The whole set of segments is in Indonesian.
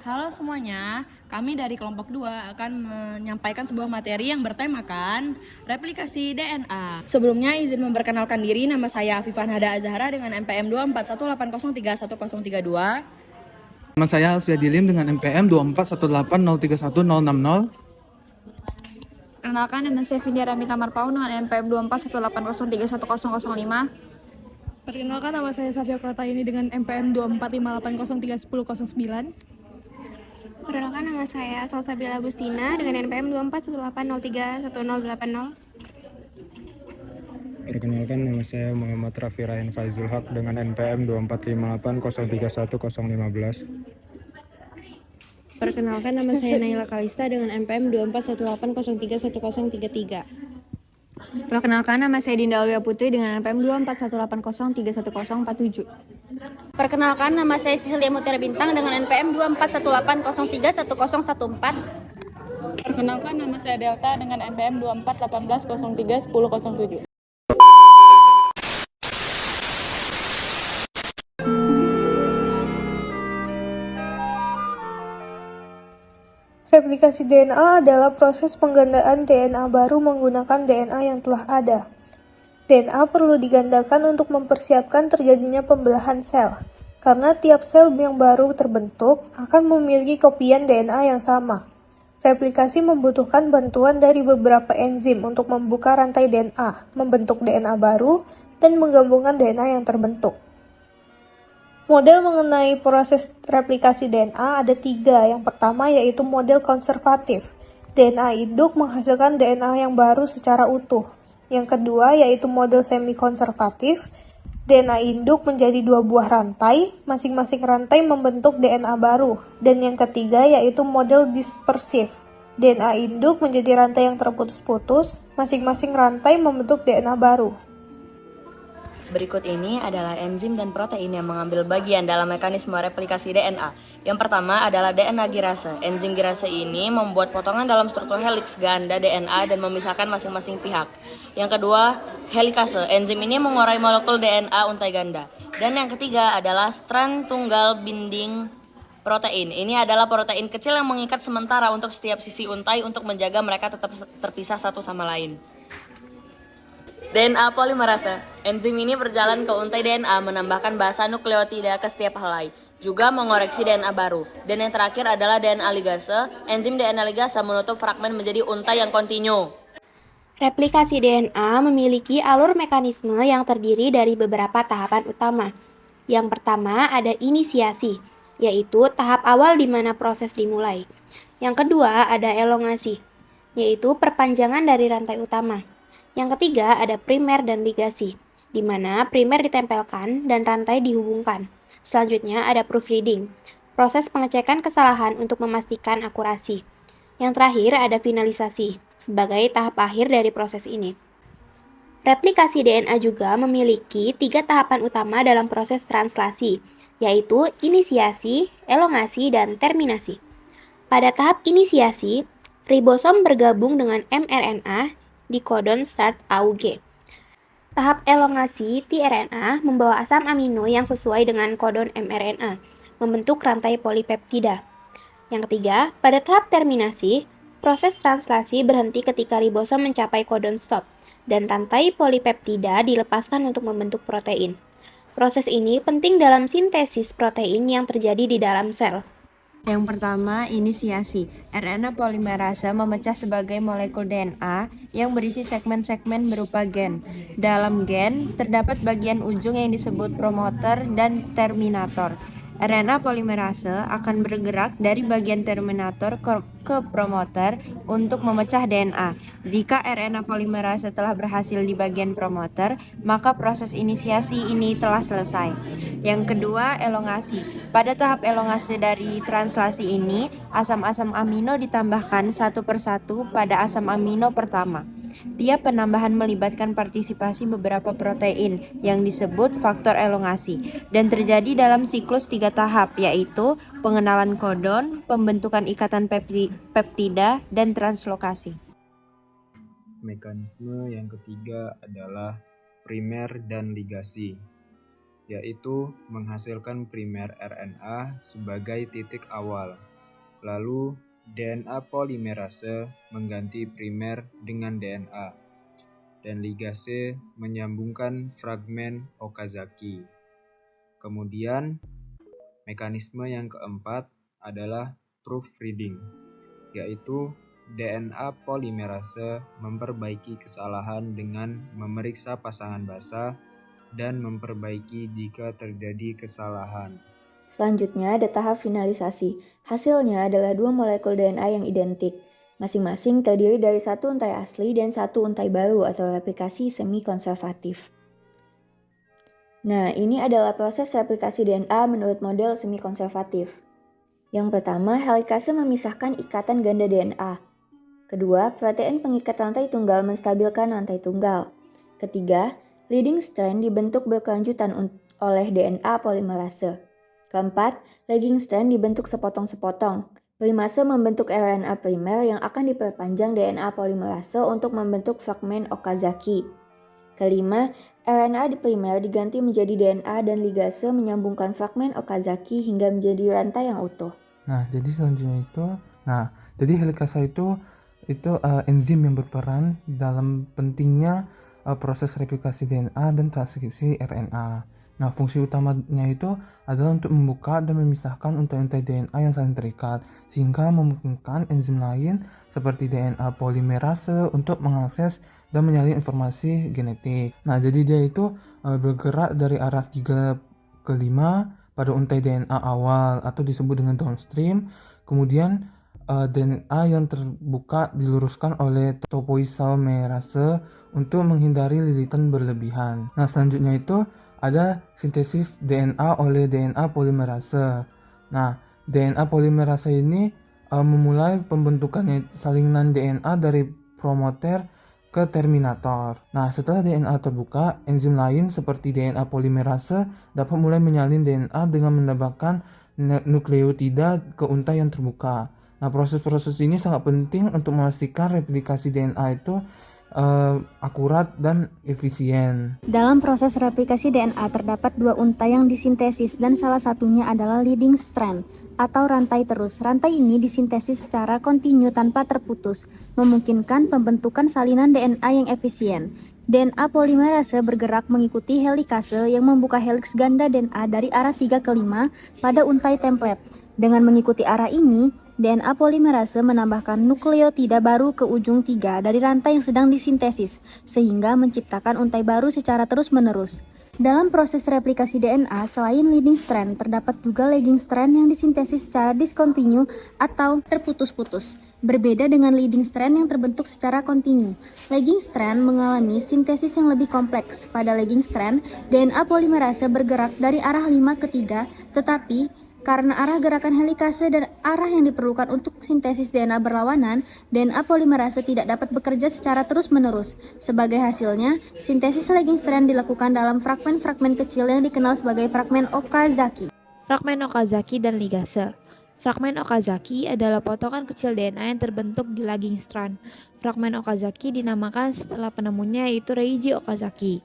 Halo semuanya, kami dari kelompok 2 akan menyampaikan sebuah materi yang bertemakan replikasi DNA. Sebelumnya izin memperkenalkan diri, nama saya Afifan Hada Azhara dengan NPM 24180311032. Nama saya Alfia Dilim dengan NPM 24180311060. Perkenalkan, nama saya Vidya Ramita Marpau dengan NPM 24180311005. Perkenalkan, nama saya Safia Prataini dengan NPM 24580311009. Perkenalkan, nama saya Salsabila Agustina dengan NPM 24180311080. Perkenalkan, nama saya Muhammad Rafi Ryan Faizul Haq dengan NPM 24580311015. Perkenalkan, nama saya Naila Kalista dengan NPM 24180311033. Perkenalkan, nama saya Dinda Alwia Putri dengan NPM 24180311047. Perkenalkan, nama saya Sisilia Mutiara Bintang dengan NPM 24180311014. Perkenalkan, nama saya Delta dengan NPM 2418031007. Replikasi DNA adalah proses penggandaan DNA baru menggunakan DNA yang telah ada. DNA perlu digandakan untuk mempersiapkan terjadinya pembelahan sel, karena tiap sel yang baru terbentuk akan memiliki kopian DNA yang sama. Replikasi membutuhkan bantuan dari beberapa enzim untuk membuka rantai DNA, membentuk DNA baru, dan menggabungkan DNA yang terbentuk. Model mengenai proses replikasi DNA ada 3. Yang pertama yaitu model konservatif. DNA induk menghasilkan DNA yang baru secara utuh. Yang kedua yaitu model semi-konservatif. DNA induk menjadi 2 buah rantai, masing-masing rantai membentuk DNA baru. Dan yang ketiga yaitu model dispersif. DNA induk menjadi rantai yang terputus-putus, masing-masing rantai membentuk DNA baru. Berikut ini adalah enzim dan protein yang mengambil bagian dalam mekanisme replikasi DNA. Yang pertama adalah DNA girase. Enzim girase ini membuat potongan dalam struktur heliks ganda DNA dan memisahkan masing-masing pihak. Yang kedua, helikase. Enzim ini mengurai molekul DNA untai ganda. Dan yang ketiga adalah strand tunggal binding protein. Ini adalah protein kecil yang mengikat sementara untuk setiap sisi untai untuk menjaga mereka tetap terpisah satu sama lain. DNA polimerase. Enzim ini berjalan ke untai DNA menambahkan basa nukleotida ke setiap helai, juga mengoreksi DNA baru. Dan yang terakhir adalah DNA ligase. Enzim DNA ligase menutup fragmen menjadi untai yang kontinu. Replikasi DNA memiliki alur mekanisme yang terdiri dari beberapa tahapan utama. Yang pertama ada inisiasi, yaitu tahap awal di mana proses dimulai. Yang kedua ada elongasi, yaitu perpanjangan dari rantai utama. Yang ketiga ada primer dan ligasi, di mana primer ditempelkan dan rantai dihubungkan. Selanjutnya ada proofreading, proses pengecekan kesalahan untuk memastikan akurasi. Yang terakhir ada finalisasi, sebagai tahap akhir dari proses ini. Replikasi DNA juga memiliki 3 tahapan utama dalam proses translasi, yaitu inisiasi, elongasi, dan terminasi. Pada tahap inisiasi, ribosom bergabung dengan mRNA di kodon start AUG. Tahap elongasi tRNA membawa asam amino yang sesuai dengan kodon mRNA, membentuk rantai polipeptida. Yang ketiga, pada tahap terminasi, proses translasi berhenti ketika ribosom mencapai kodon stop, dan rantai polipeptida dilepaskan untuk membentuk protein. Proses ini penting dalam sintesis protein yang terjadi di dalam sel. Yang pertama, inisiasi. RNA polimerase memecah sebagai molekul DNA yang berisi segmen-segmen berupa gen. Dalam gen, terdapat bagian ujung yang disebut promoter dan terminator. RNA polimerase akan bergerak dari bagian terminator ke promoter untuk memecah DNA. Jika RNA polimerase telah berhasil di bagian promoter, maka proses inisiasi ini telah selesai. Yang kedua, elongasi. Pada tahap elongasi dari translasi ini, asam-asam amino ditambahkan satu persatu pada asam amino pertama. Tiap penambahan melibatkan partisipasi beberapa protein yang disebut faktor elongasi dan terjadi dalam siklus 3 tahap, yaitu pengenalan kodon, pembentukan ikatan peptida, dan translokasi. Mekanisme yang ketiga adalah primer dan ligasi, yaitu menghasilkan primer RNA sebagai titik awal Lalu, DNA polimerase mengganti primer dengan DNA, dan ligase menyambungkan fragmen Okazaki. Kemudian, mekanisme yang keempat adalah proofreading, yaitu DNA polimerase memperbaiki kesalahan dengan memeriksa pasangan basa dan memperbaiki jika terjadi kesalahan. Selanjutnya ada tahap finalisasi. Hasilnya adalah 2 molekul DNA yang identik. Masing-masing terdiri dari satu untai asli dan satu untai baru atau replikasi semi-konservatif. Nah, ini adalah proses replikasi DNA menurut model semi-konservatif. Yang pertama, helikase memisahkan ikatan ganda DNA. Kedua, protein pengikat rantai tunggal menstabilkan rantai tunggal. Ketiga, leading strand dibentuk berkelanjutan oleh DNA polimerase. Keempat, lagging strand dibentuk sepotong-sepotong. Primase membentuk RNA primer yang akan diperpanjang DNA polimerase untuk membentuk fragmen Okazaki. Kelima, RNA primer diganti menjadi DNA dan ligase menyambungkan fragmen Okazaki hingga menjadi rantai yang utuh. Nah, jadi selanjutnya jadi helikase itu enzim yang berperan dalam pentingnya proses replikasi DNA dan transkripsi RNA. Nah, fungsi utamanya itu adalah untuk membuka dan memisahkan untai-untai DNA yang saling terikat, sehingga memungkinkan enzim lain seperti DNA polimerase untuk mengakses dan menyalin informasi genetik. Nah, jadi dia itu bergerak dari arah 3 ke 5 pada untai DNA awal atau disebut dengan downstream. Kemudian DNA yang terbuka diluruskan oleh topoisomerase untuk menghindari lilitan berlebihan. Nah, selanjutnya itu ada sintesis DNA oleh DNA polimerase. Nah, DNA polimerase ini memulai pembentukan salinan DNA dari promoter ke terminator. Nah, setelah DNA terbuka, enzim lain seperti DNA polimerase dapat mulai menyalin DNA dengan menambahkan nukleotida ke untai yang terbuka. Nah, proses-proses ini sangat penting untuk memastikan replikasi DNA itu akurat dan efisien. Dalam proses replikasi DNA terdapat 2 untai yang disintesis dan salah satunya adalah leading strand atau rantai terus. Rantai ini disintesis secara kontinu tanpa terputus, memungkinkan pembentukan salinan DNA yang efisien. DNA polimerase bergerak mengikuti helikase yang membuka heliks ganda DNA dari arah 3 ke 5 pada untai template. Dengan mengikuti arah ini, DNA polimerase menambahkan nukleotida baru ke ujung 3 dari rantai yang sedang disintesis, sehingga menciptakan untai baru secara terus-menerus. Dalam proses replikasi DNA, selain leading strand, terdapat juga lagging strand yang disintesis secara diskontinu atau terputus-putus. Berbeda dengan leading strand yang terbentuk secara kontinu, lagging strand mengalami sintesis yang lebih kompleks. Pada lagging strand, DNA polimerase bergerak dari arah 5 ke 3, tetapi karena arah gerakan helikase dan arah yang diperlukan untuk sintesis DNA berlawanan, DNA polimerase tidak dapat bekerja secara terus-menerus. Sebagai hasilnya, sintesis lagging strand dilakukan dalam fragmen-fragmen kecil yang dikenal sebagai fragmen Okazaki. Fragmen Okazaki dan ligase. Fragmen Okazaki adalah potongan kecil DNA yang terbentuk di lagging strand. Fragmen Okazaki dinamakan setelah penemunya, yaitu Reiji Okazaki.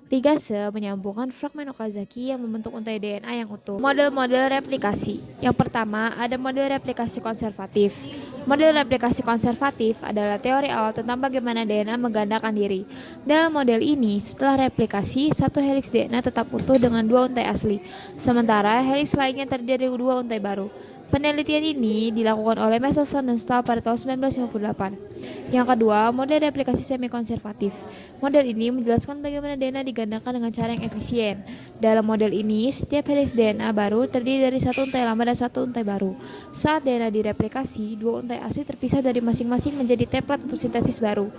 Ligase menyambungkan fragmen Okazaki yang membentuk untai DNA yang utuh. Model-model replikasi. Yang pertama, ada model replikasi konservatif. Model replikasi konservatif adalah teori awal tentang bagaimana DNA menggandakan diri. Dalam model ini, setelah replikasi, satu heliks DNA tetap utuh dengan 2 untai asli, sementara heliks lainnya terdiri dari 2 untai baru. Penelitian ini dilakukan oleh Matheson dan Stahl pada tahun 1958. Yang kedua, model replikasi semi-konservatif. Model ini menjelaskan bagaimana DNA digandakan dengan cara yang efisien. Dalam model ini, setiap heliks DNA baru terdiri dari 1 untai lama dan 1 untai baru. Saat DNA direplikasi, 2 untai asli terpisah dari masing-masing menjadi template untuk sintesis baru.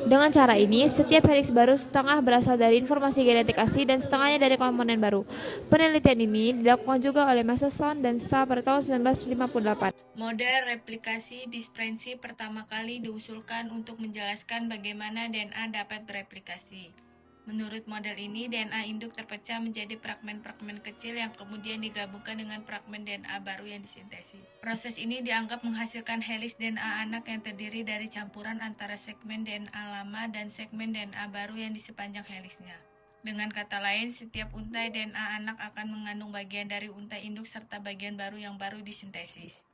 Dengan cara ini, setiap heliks baru setengah berasal dari informasi genetik asli dan setengahnya dari komponen baru. Penelitian ini dilakukan juga oleh Matheson dan Stahl pada tahun 1958. Model replikasi disperensi pertama kali diusulkan untuk menjelaskan bagaimana DNA dapat bereplikasi. Menurut model ini, DNA induk terpecah menjadi fragmen-fragmen kecil yang kemudian digabungkan dengan fragmen DNA baru yang disintesis. Proses ini dianggap menghasilkan heliks DNA anak yang terdiri dari campuran antara segmen DNA lama dan segmen DNA baru yang di sepanjang heliksnya. Dengan kata lain, setiap untai DNA anak akan mengandung bagian dari untai induk serta bagian baru yang baru disintesis.